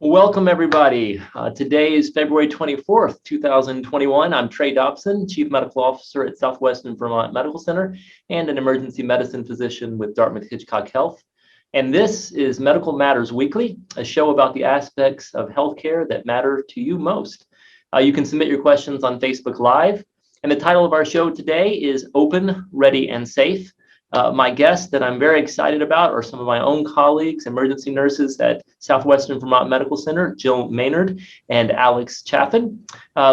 Welcome, everybody. Today is February 24th, 2021. I'm Trey Dobson, Chief Medical Officer at Southwestern Vermont Medical Center and an emergency medicine physician with Dartmouth-Hitchcock Health. And this is Medical Matters Weekly, a show about the aspects of healthcare that matter to you most. You can submit your questions on Facebook Live. And the title of our show today is Open, Ready, and Safe. My guests that I'm very excited about are some of my own colleagues, emergency nurses at Southwestern Vermont Medical Center, Jill Maynard and Alex Chaffin.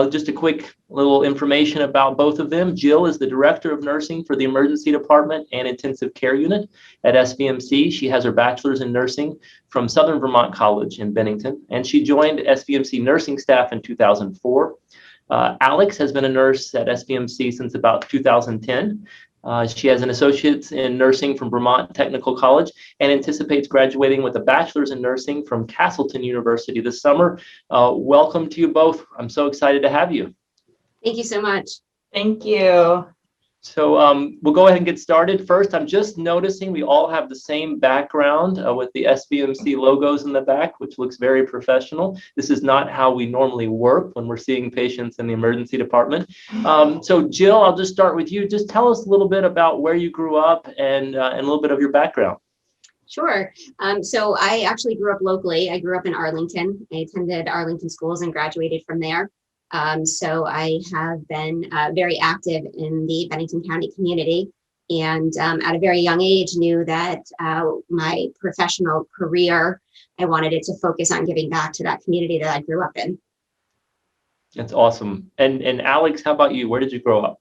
Just a quick little information about both of them. Jill is the Director of Nursing for the Emergency Department and Intensive Care Unit at SVMC. She has her bachelor's in nursing from Southern Vermont College in Bennington, and she joined SVMC nursing staff in 2004. Alex has been a nurse at SVMC since about 2010. She has an associate's in nursing from Vermont Technical College and anticipates graduating with a bachelor's in nursing from Castleton University this summer. Welcome to you both. I'm so excited to have you. Thank you so much. Thank you. So we'll go ahead and get started. First, I'm just noticing we all have the same background with the SVMC logos in the back, which looks very professional. This is not how we normally work when we're seeing patients in the emergency department. So Jill, I'll just start with you. Just tell us a little bit about where you grew up and a little bit of your background. Sure. So I actually grew up locally. I grew up in Arlington. I attended Arlington schools and graduated from there. So I have been very active in the Bennington County community, and at a very young age knew that my professional career, I wanted it to focus on giving back to that community that I grew up in. That's awesome. And Alex, how about you? Where did you grow up?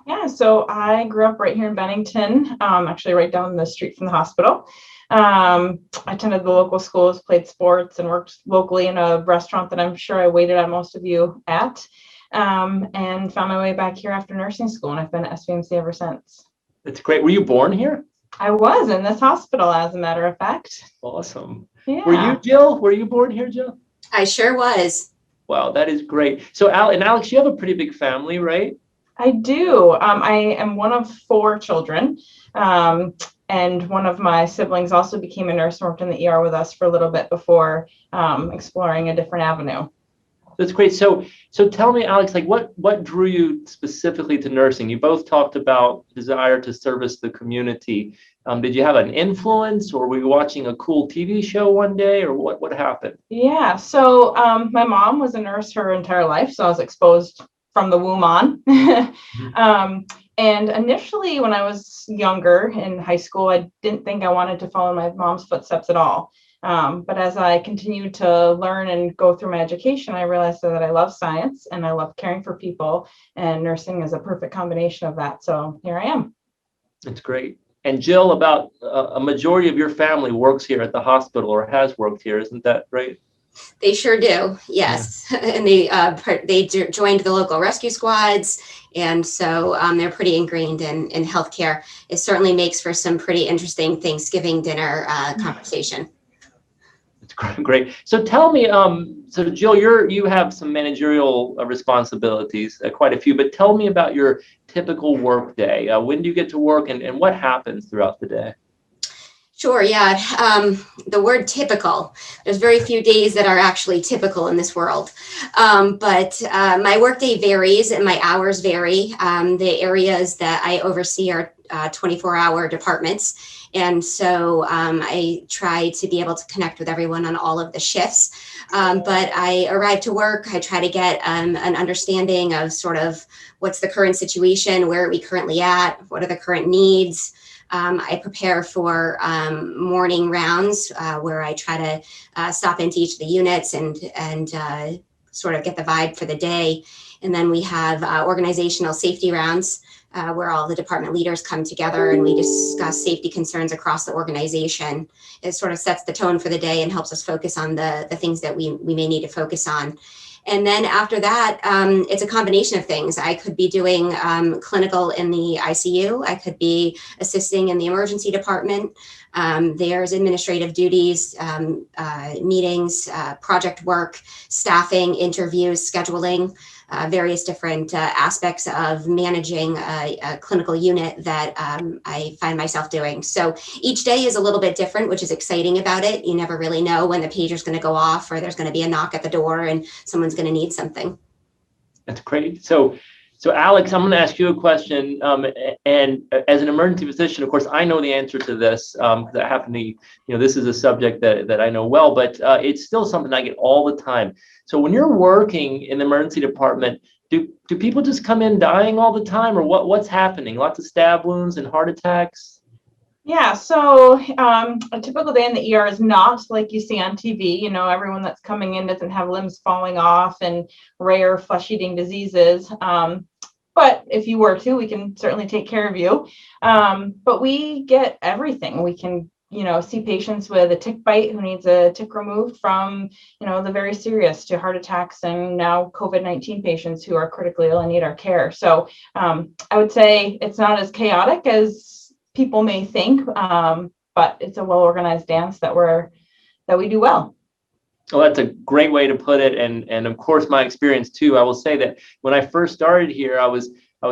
Yeah, so I grew up right here in Bennington, actually right down the street from the hospital. I attended the local schools, played sports, and worked locally in a restaurant that I'm sure I waited on most of you at, and found my way back here after nursing school, and I've been at SVMC ever since. That's great. Were you born here? I was in this hospital, as a matter of fact. Awesome. Yeah. Were you, Jill? Were you born here, Jill? I sure was. Wow, that is great. So Alex, you have a pretty big family, right? I do. I am one of 4 children. And one of my siblings also became a nurse and worked in the ER with us for a little bit before exploring a different avenue. That's great. So tell me, Alex, like what drew you specifically to nursing? You both talked about desire to service the community. Did you have an influence, or were you watching a cool TV show one day, or what happened? Yeah. So my mom was a nurse her entire life, so I was exposed from the womb on. And initially, when I was younger in high school, I didn't think I wanted to follow my mom's footsteps at all. But as I continued to learn and go through my education, I realized that I love science and I love caring for people, and nursing is a perfect combination of that. So here I am. That's great. And Jill, about a majority of your family works here at the hospital or has worked here, isn't that right? They sure do. Yes. Yeah. And they joined the local rescue squads. And so they're pretty ingrained in healthcare. It certainly makes for some pretty interesting Thanksgiving dinner conversation. That's great. So tell me, so Jill, you have some managerial responsibilities, quite a few, but tell me about your typical work day. When do you get to work and what happens throughout the day? Sure. Yeah. The word typical, there's very few days that are actually typical in this world. But my workday varies and my hours vary. The areas that I oversee are 24-hour departments. And so I try to be able to connect with everyone on all of the shifts. But I arrive to work, I try to get an understanding of sort of what's the current situation, where are we currently at, what are the current needs. I prepare for morning rounds where I try to stop into each of the units and sort of get the vibe for the day. And then we have organizational safety rounds where all the department leaders come together and we discuss safety concerns across the organization. It sort of sets the tone for the day and helps us focus on the things that we may need to focus on. And then after that, it's a combination of things. I could be doing clinical in the ICU. I could be assisting in the emergency department. There's administrative duties, meetings, project work, staffing, interviews, scheduling. various different aspects of managing a clinical unit that I find myself doing. So each day is a little bit different, which is exciting about it. You never really know when the pager's going to go off or there's going to be a knock at the door and someone's going to need something. That's great. So Alex, I'm going to ask you a question. And as an emergency physician, of course, I know the answer to this because I happen to, this is a subject that I know well, but it's still something I get all the time. So when you're working in the emergency department, do people just come in dying all the time, or what's happening? Lots of stab wounds and heart attacks? Yeah, so a typical day in the ER is not like you see on TV. Everyone that's coming in doesn't have limbs falling off and rare flesh-eating diseases. But if you were to, we can certainly take care of you. But we get everything. We can, see patients with a tick bite who needs a tick removed from, the very serious to heart attacks and now COVID-19 patients who are critically ill and need our care. So I would say it's not as chaotic as people may think, but it's a well-organized dance that we do well. Well, that's a great way to put it, and of course my experience too. I will say that when I first started here, I was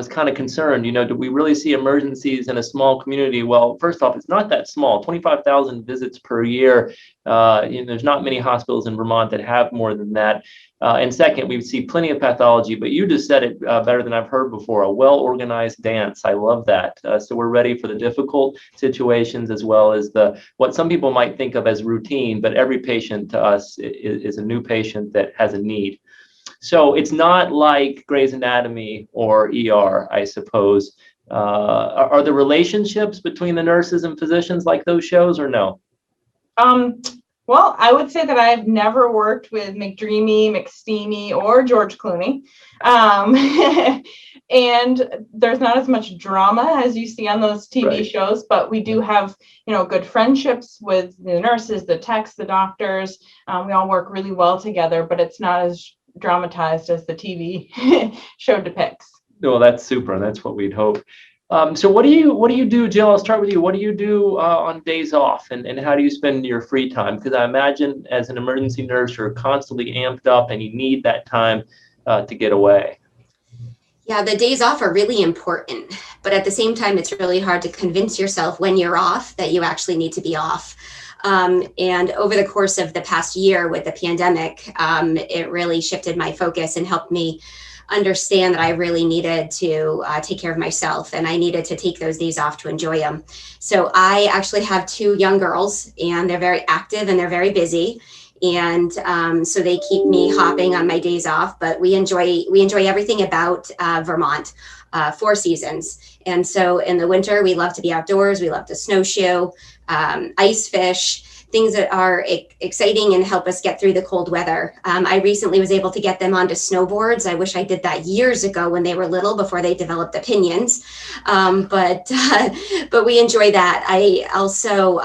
kind of concerned. Do we really see emergencies in a small community? Well, first off, it's not that small. 25,000 visits per year. There's not many hospitals in Vermont that have more than that. And second, we see plenty of pathology. But you just said it better than I've heard before. A well-organized dance. I love that. So we're ready for the difficult situations as well as what some people might think of as routine. But every patient to us is a new patient that has a need. So it's not like Grey's Anatomy or ER, I suppose. Are the relationships between the nurses and physicians like those shows, or no? Well, I would say that I've never worked with McDreamy, McSteamy, or George Clooney. And there's not as much drama as you see on those TV shows, but we do have, good friendships with the nurses, the techs, the doctors. We all work really well together, but it's not as dramatized as the TV show depicts. Well, that's super. That's what we'd hope. So what do you do, Jill? I'll start with you. What do you do on days off, and how do you spend your free time? Because I imagine as an emergency nurse, you're constantly amped up and you need that time to get away. Yeah, the days off are really important, but at the same time, it's really hard to convince yourself when you're off that you actually need to be off. And over the course of the past year with the pandemic, it really shifted my focus and helped me understand that I really needed to take care of myself, and I needed to take those days off to enjoy them. So I actually have 2 young girls, and they're very active and they're very busy. And so they keep me hopping on my days off, but we enjoy everything about Vermont, 4 seasons. And so in the winter, we love to be outdoors. We love to snowshoe, ice fish, things that are exciting and help us get through the cold weather. I recently was able to get them onto snowboards. I wish I did that years ago when they were little, before they developed opinions. But we enjoy that. I also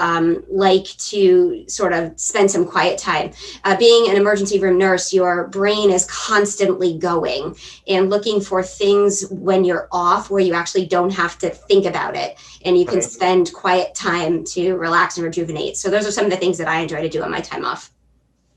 like to sort of spend some quiet time. Being an emergency room nurse, your brain is constantly going and looking for things when you're off where you actually don't have to think about it, and you can spend quiet time to relax and rejuvenate. So those are some of the things that I enjoy to do on my time off.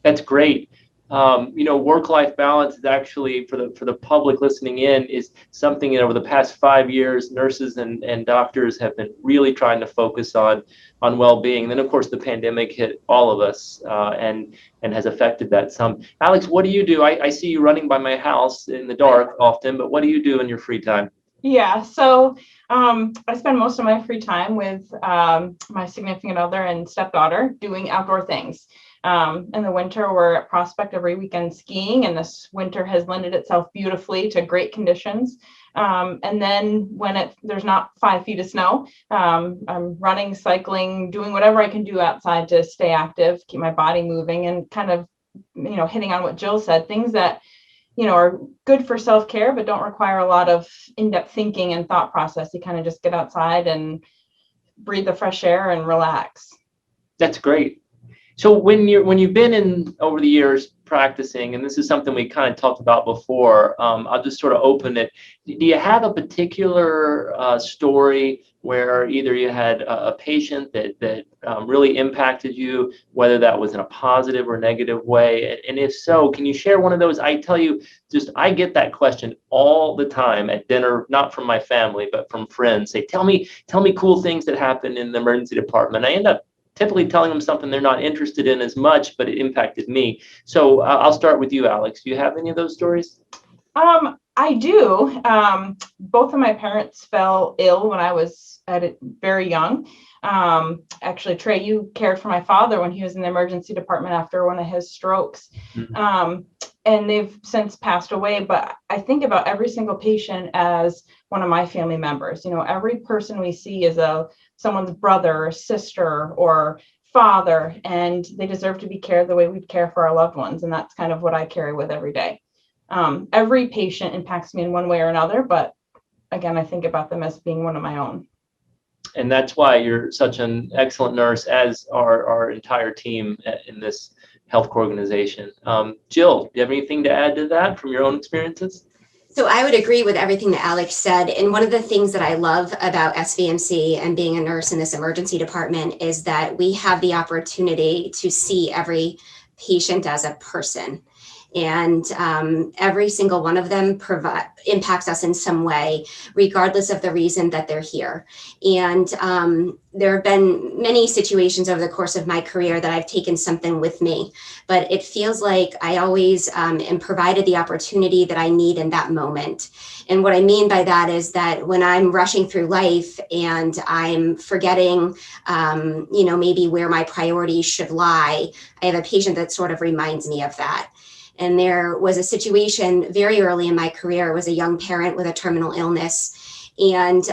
That's great. Work-life balance is actually, for the public listening in, is something over the past 5 years, nurses and doctors have been really trying to focus on well-being. And then, of course, the pandemic hit all of us and has affected that some. Alex, what do you do? I see you running by my house in the dark often, but what do you do in your free time? Yeah, so I spend most of my free time with my significant other and stepdaughter doing outdoor things. In the winter, we're at Prospect every weekend skiing, and this winter has lended itself beautifully to great conditions. And then when there's not 5 feet of snow, I'm running, cycling, doing whatever I can do outside to stay active, keep my body moving, and kind of, hitting on what Jill said, things that are good for self-care, but don't require a lot of in-depth thinking and thought process. You kind of just get outside and breathe the fresh air and relax. That's great. So when you've been in over the years practicing, and this is something we kind of talked about before, I'll just sort of open it. Do you have a particular story where either you had a patient that really impacted you, whether that was in a positive or negative way? And if so, can you share one of those? I tell you, just I get that question all the time at dinner, not from my family, but from friends. Say, tell me cool things that happened in the emergency department. I end up typically telling them something they're not interested in as much, but it impacted me. So I'll start with you, Alex. Do you have any of those stories? I do. Both of my parents fell ill when I was very young. Actually, Trey, you cared for my father when he was in the emergency department after one of his strokes. Mm-hmm. And they've since passed away, but I think about every single patient as one of my family members. You know, every person we see is someone's brother or sister or father, and they deserve to be cared the way we'd care for our loved ones. And that's kind of what I carry with every day. Every patient impacts me in one way or another, but again, I think about them as being one of my own. And that's why you're such an excellent nurse, as our entire team in this healthcare organization. Jill, do you have anything to add to that from your own experiences? So I would agree with everything that Alex said. And one of the things that I love about SVMC and being a nurse in this emergency department is that we have the opportunity to see every patient as a person. And every single one of them impacts us in some way, regardless of the reason that they're here. And there have been many situations over the course of my career that I've taken something with me, but it feels like I always am provided the opportunity that I need in that moment. And what I mean by that is that when I'm rushing through life and I'm forgetting, maybe where my priorities should lie, I have a patient that sort of reminds me of that. And there was a situation very early in my career. It was a young parent with a terminal illness. And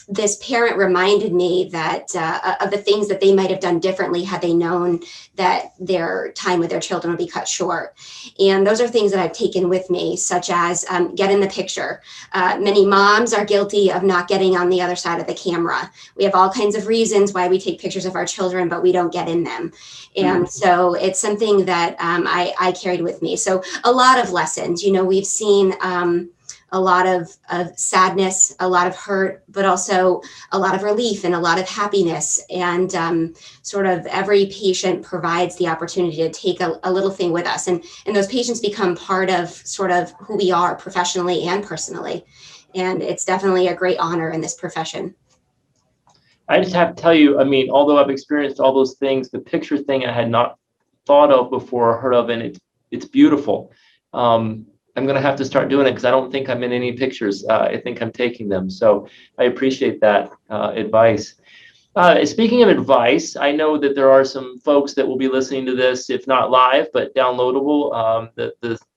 this parent reminded me that of the things that they might have done differently had they known that their time with their children would be cut short. And those are things that I've taken with me, such as get in the picture. Many moms are guilty of not getting on the other side of the camera. We have all kinds of reasons why we take pictures of our children, but we don't get in them. And so it's something that I carried with me. So a lot of lessons, we've seen a lot of sadness, a lot of hurt, but also a lot of relief and a lot of happiness. And sort of every patient provides the opportunity to take a little thing with us. And those patients become part of sort of who we are professionally and personally. And it's definitely a great honor in this profession. I just have to tell you, I mean, although I've experienced all those things, the picture thing I had not thought of before or heard of, and it's beautiful. I'm going to have to start doing it because I don't think I'm in any pictures. I think I'm taking them. So I appreciate that advice. Speaking of advice, I know that there are some folks that will be listening to this, if not live, but downloadable.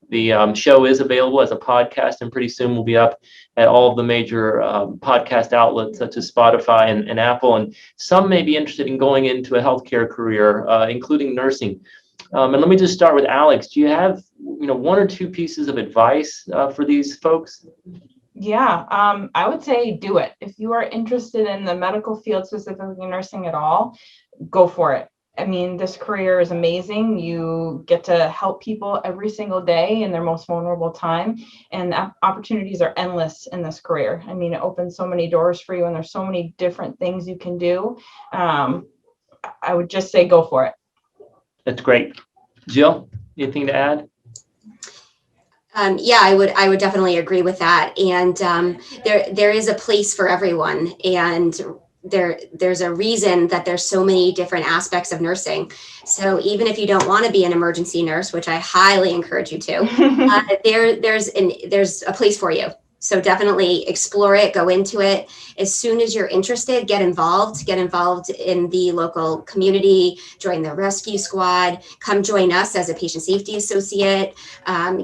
The show is available as a podcast, and pretty soon will be up at all of the major podcast outlets such as Spotify and Apple. And some may be interested in going into a healthcare career, including nursing. And let me just start with Alex. Do you have, one or two pieces of advice for these folks? Yeah, I would say do it. If you are interested in the medical field, specifically nursing at all, go for it. I mean, this career is amazing. You get to help people every single day in their most vulnerable time, and opportunities are endless in this career. I mean, it opens so many doors for you, and there's so many different things you can do. I would just say go for it. That's great. Jill, anything to add? Yeah, I would definitely agree with that. And there is a place for everyone. And there's a reason that there's so many different aspects of nursing. So even if you don't want to be an emergency nurse, which I highly encourage you to, there's a place for you. So definitely explore it, go into it. As soon as you're interested, get involved in the local community, join the rescue squad, come join us as a patient safety associate,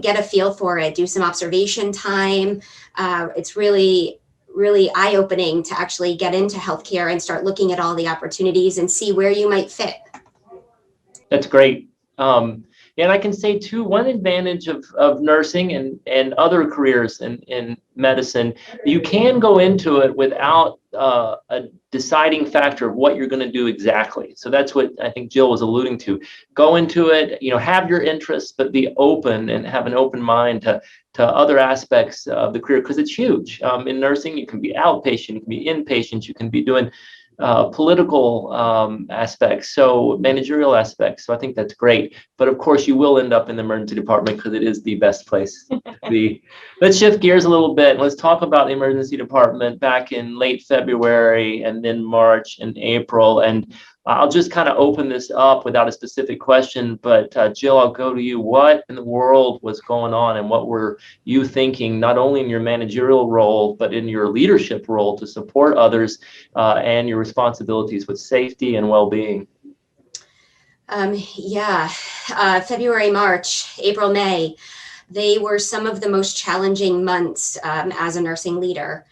get a feel for it, do some observation time. It's really eye-opening to actually get into healthcare and start looking at all the opportunities and see where you might fit. That's great. And I can say too, one advantage of nursing and other careers in medicine, you can go into it without a deciding factor of what you're going to do exactly. So that's what I think Jill was alluding to. Go into it, have your interests, but be open and have an open mind to other aspects of the career, because it's huge. In nursing, you can be outpatient, you can be inpatient, you can be doing political aspects, so managerial aspects. So I think that's great. But of course, you will end up in the emergency department because it is the best place to be. Let's shift gears a little bit. Let's talk about the emergency department back in late February and then March and April. And I'll just kind of open this up without a specific question, but Jill, I'll go to you. What in the world was going on, and what were you thinking, not only in your managerial role, but in your leadership role to support others and your responsibilities with safety and well-being? February, March, April, May, they were some of the most challenging months as a nursing leader.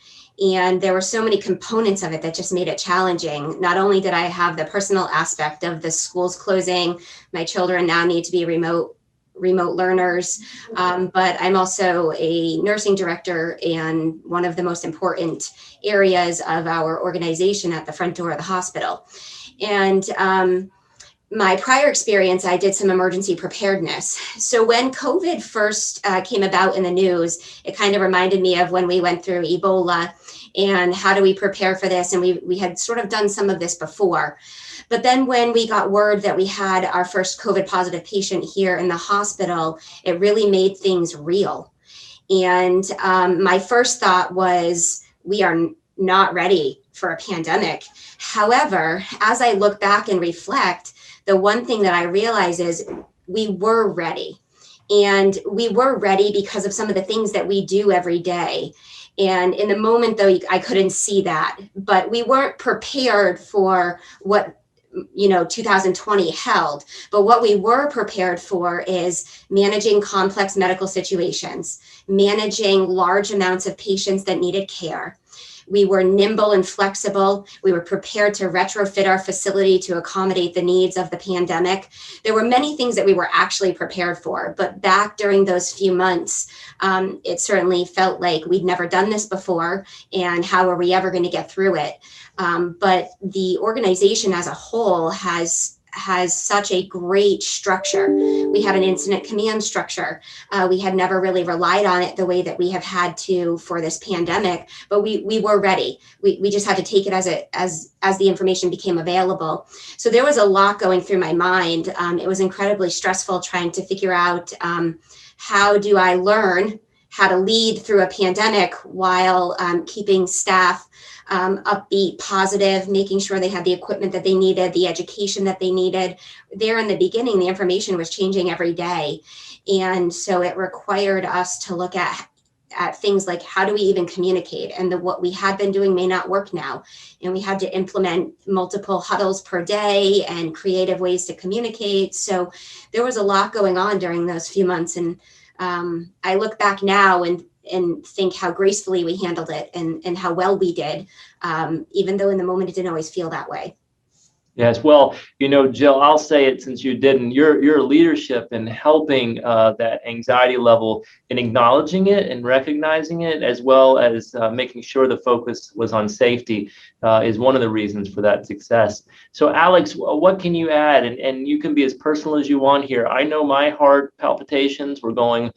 And there were so many components of it that just made it challenging. Not only did I have the personal aspect of the schools closing, my children now need to be remote learners, but I'm also a nursing director, and one of the most important areas of our organization at the front door of the hospital. And my prior experience, I did some emergency preparedness. So when COVID first came about in the news, it kind of reminded me of when we went through Ebola and how do we prepare for this? And we had sort of done some of this before. But then when we got word that we had our first COVID positive patient here in the hospital, it really made things real. And my first thought was, we are not ready for a pandemic. However, as I look back and reflect, the one thing that I realize is we were ready. And we were ready because of some of the things that we do every day. And in the moment, though, I couldn't see that. But we weren't prepared for what 2020 held. But what we were prepared for is managing complex medical situations, managing large amounts of patients that needed care. We were nimble and flexible. We were prepared to retrofit our facility to accommodate the needs of the pandemic. There were many things that we were actually prepared for, but back during those few months, it certainly felt like we'd never done this before, and how are we ever going to get through it? But the organization as a whole has such a great structure. We have an incident command structure. We had never really relied on it the way that we have had to for this pandemic, but we were ready. We just had to take it as the information became available. So there was a lot going through my mind. It was incredibly stressful trying to figure out how do I learn how to lead through a pandemic while keeping staff upbeat, positive, making sure they had the equipment that they needed, the education that they needed. There in the beginning, the information was changing every day. And so it required us to look at things like, how do we even communicate? And what we had been doing may not work now. And we had to implement multiple huddles per day and creative ways to communicate. So there was a lot going on during those few months. And I look back now and think how gracefully we handled it and how well we did, even though in the moment it didn't always feel that way. Yes, well, Jill, I'll say it since you didn't. Your leadership in helping that anxiety level and acknowledging it and recognizing it, as well as making sure the focus was on safety, is one of the reasons for that success. So, Alex, what can you add? And you can be as personal as you want here. I know my heart palpitations were going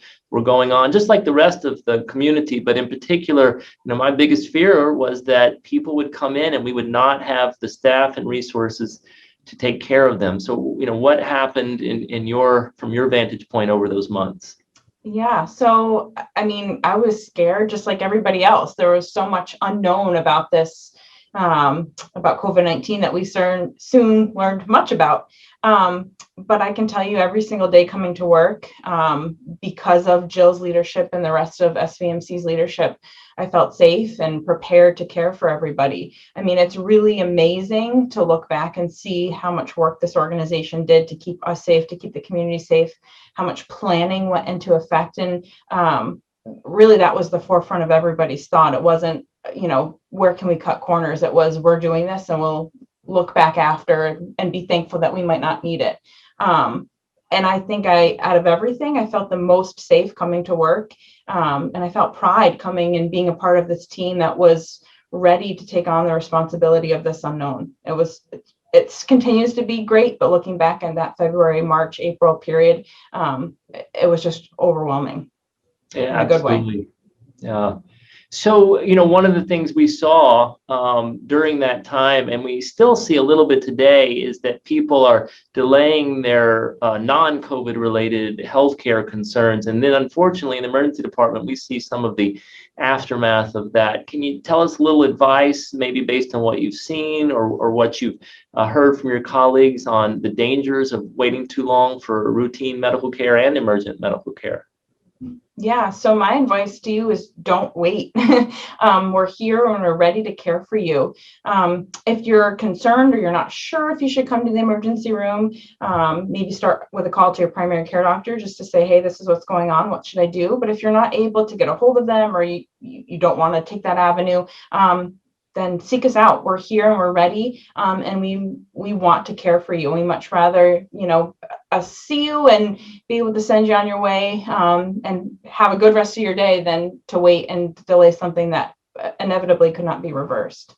on just like the rest of the community, but in particular, my biggest fear was that people would come in and we would not have the staff and resources to take care of them. So, what happened from your vantage point over those months? Yeah, so I was scared just like everybody else. There was so much unknown about this, about COVID-19 that we soon learned much about. But I can tell you, every single day coming to work, because of Jill's leadership and the rest of SVMC's leadership, I felt safe and prepared to care for everybody. It's really amazing to look back and see how much work this organization did to keep us safe, to keep the community safe, how much planning went into effect. And really, that was the forefront of everybody's thought. It wasn't, where can we cut corners? It was, we're doing this and we'll look back after and be thankful that we might not need it. And I think out of everything, I felt the most safe coming to work. And I felt pride coming and being a part of this team that was ready to take on the responsibility of this unknown. It continues to be great, but looking back in that February, March, April period, it was just overwhelming. Yeah, in a good way. absolutely. Yeah. So, one of the things we saw during that time, and we still see a little bit today, is that people are delaying their non-COVID related healthcare concerns. And then unfortunately, in the emergency department, we see some of the aftermath of that. Can you tell us a little advice, maybe based on what you've seen or what you've heard from your colleagues on the dangers of waiting too long for routine medical care and emergent medical care? Yeah, so my advice to you is don't wait. We're here and we're ready to care for you. If you're concerned or you're not sure if you should come to the emergency room, maybe start with a call to your primary care doctor just to say, hey, this is what's going on. What should I do? But if you're not able to get a hold of them or you don't want to take that avenue, then seek us out. We're here and we're ready, and we want to care for you. We much rather, see you and be able to send you on your way and have a good rest of your day than to wait and delay something that inevitably could not be reversed.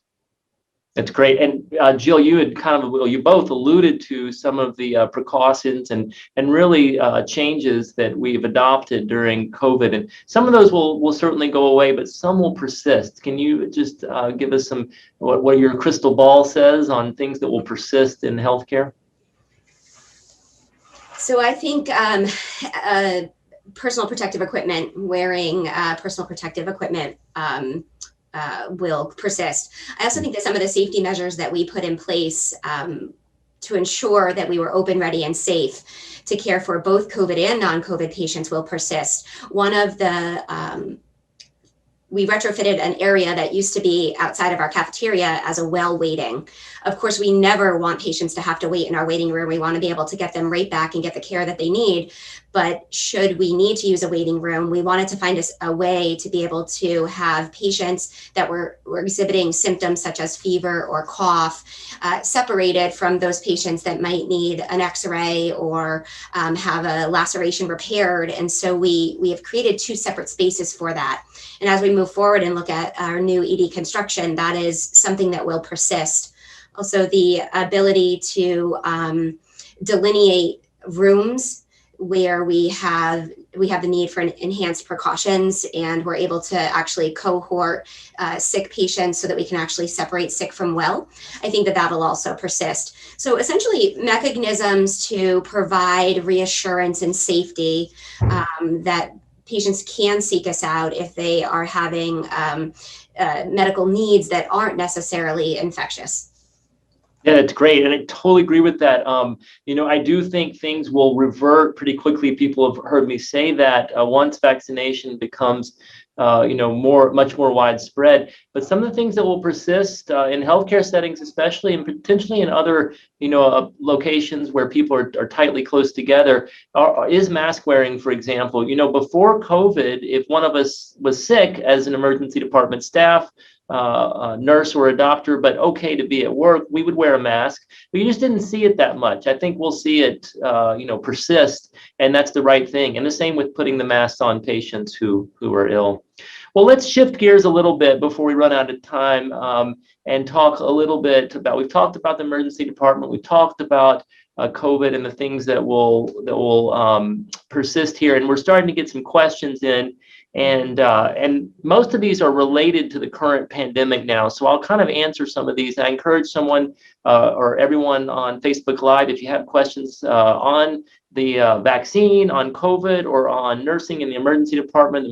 That's great. And Jill, you both alluded to some of the precautions and really changes that we've adopted during COVID. And some of those will certainly go away, but some will persist. Can you just give us some what your crystal ball says on things that will persist in healthcare? So I think personal protective equipment, wearing personal protective equipment will persist. I also think that some of the safety measures that we put in place to ensure that we were open, ready, and safe to care for both COVID and non-COVID patients will persist. One of the we retrofitted an area that used to be outside of our cafeteria as a well waiting. Of course, we never want patients to have to wait in our waiting room. We want to be able to get them right back and get the care that they need. But should we need to use a waiting room, we wanted to find a way to be able to have patients that were exhibiting symptoms such as fever or cough separated from those patients that might need an x-ray or have a laceration repaired. And so we have created 2 separate spaces for that. And as we move forward and look at our new ED construction, that is something that will persist. Also, the ability to delineate rooms where we have the need for enhanced precautions, and we're able to actually cohort sick patients so that we can actually separate sick from well. I think that that'll also persist. So essentially mechanisms to provide reassurance and safety that patients can seek us out if they are having medical needs that aren't necessarily infectious. Yeah, that's great. And I totally agree with that. I do think things will revert pretty quickly. People have heard me say that once vaccination becomes, much more widespread. But some of the things that will persist in healthcare settings, especially, and potentially in other, locations where people are tightly close together, is mask wearing, for example. Before COVID, if one of us was sick as an emergency department staff, a nurse or a doctor, but okay to be at work, we would wear a mask. But you just didn't see it that much. I think we'll see it, persist, and that's the right thing. And the same with putting the masks on patients who are ill. Well, let's shift gears a little bit before we run out of time and talk a little bit about. We've talked about the emergency department. We've talked about COVID and the things that will persist here, and we're starting to get some questions in. And most of these are related to the current pandemic now. So I'll kind of answer some of these. I encourage someone or everyone on Facebook Live, if you have questions on the vaccine, on COVID, or on nursing in the emergency department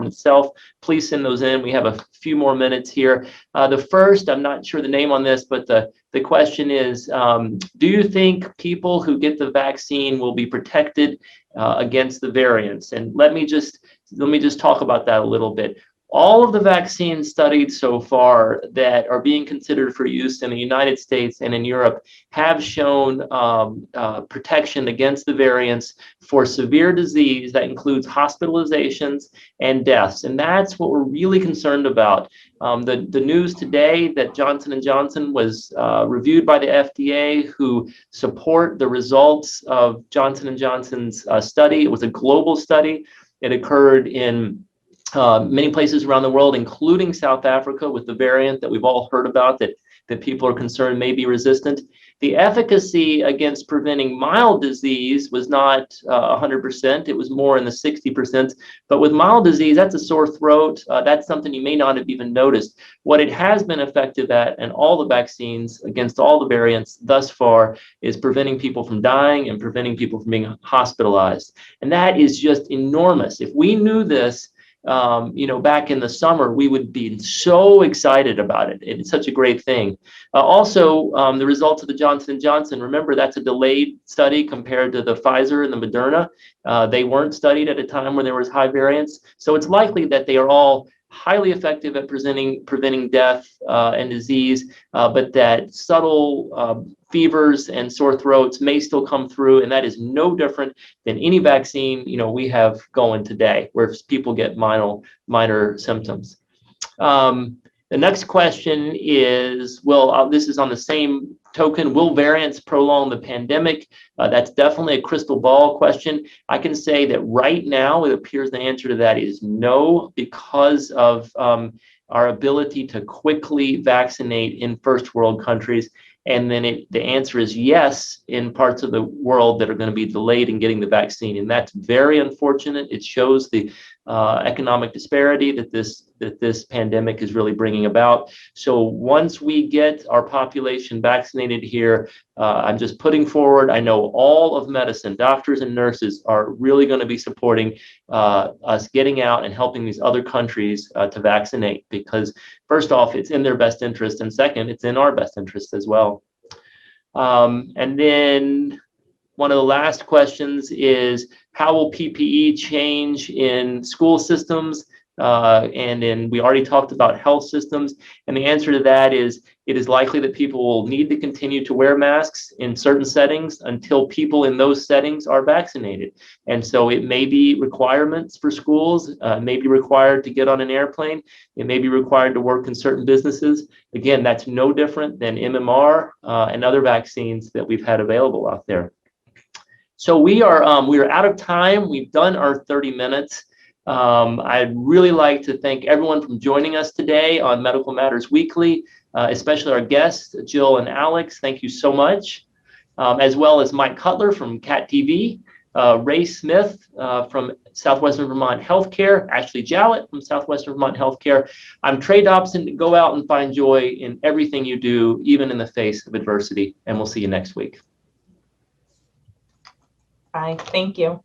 itself, please send those in. We have a few more minutes here. The first, I'm not sure the name on this, but the question is, do you think people who get the vaccine will be protected against the variants? And let me just talk about that a little bit. All of the vaccines studied so far that are being considered for use in the United States and in Europe have shown protection against the variants for severe disease that includes hospitalizations and deaths. And that's what we're really concerned about. The news today that Johnson & Johnson was reviewed by the FDA, who support the results of Johnson & Johnson's study. It was a global study. It occurred in Many places around the world, including South Africa, with the variant that we've all heard about that people are concerned may be resistant. The efficacy against preventing mild disease was not 100%. It was more in the 60%. But with mild disease, that's a sore throat. That's something you may not have even noticed. What it has been effective at, and all the vaccines against all the variants thus far, is preventing people from dying and preventing people from being hospitalized. And that is just enormous. If we knew this, back in the summer, we would be so excited about it. It's such a great thing. Also, the results of the Johnson & Johnson, remember, that's a delayed study compared to the Pfizer and the Moderna. They weren't studied at a time when there was high variance. So it's likely that they are all highly effective at preventing death and disease, but that subtle fevers and sore throats may still come through, and that is no different than any vaccine we have going today, where people get minor symptoms. The next question is, this is on the same token, will variants prolong the pandemic? That's definitely a crystal ball question. I can say that right now, it appears the answer to that is no, because of our ability to quickly vaccinate in first world countries. And then the answer is yes in parts of the world that are going to be delayed in getting the vaccine. And that's very unfortunate. It shows the economic disparity that this pandemic is really bringing about. So once we get our population vaccinated here, I'm just putting forward, I know all of medicine, doctors and nurses are really going to be supporting us getting out and helping these other countries to vaccinate, because first off, it's in their best interest, and second, it's in our best interest as well. And then one of the last questions is, how will PPE change in school systems? We already talked about health systems. And the answer to that is, it is likely that people will need to continue to wear masks in certain settings until people in those settings are vaccinated. And so it may be requirements for schools, may be required to get on an airplane. It may be required to work in certain businesses. Again, that's no different than MMR and other vaccines that we've had available out there. So we are out of time. We've done our 30 minutes. I'd really like to thank everyone for joining us today on Medical Matters Weekly, especially our guests, Jill and Alex. Thank you so much. As well as Mike Cutler from CAT TV, Ray Smith from Southwestern Vermont Healthcare, Ashley Jowett from Southwestern Vermont Healthcare. I'm Trey Dobson. Go out and find joy in everything you do, even in the face of adversity. And we'll see you next week. Bye. Thank you.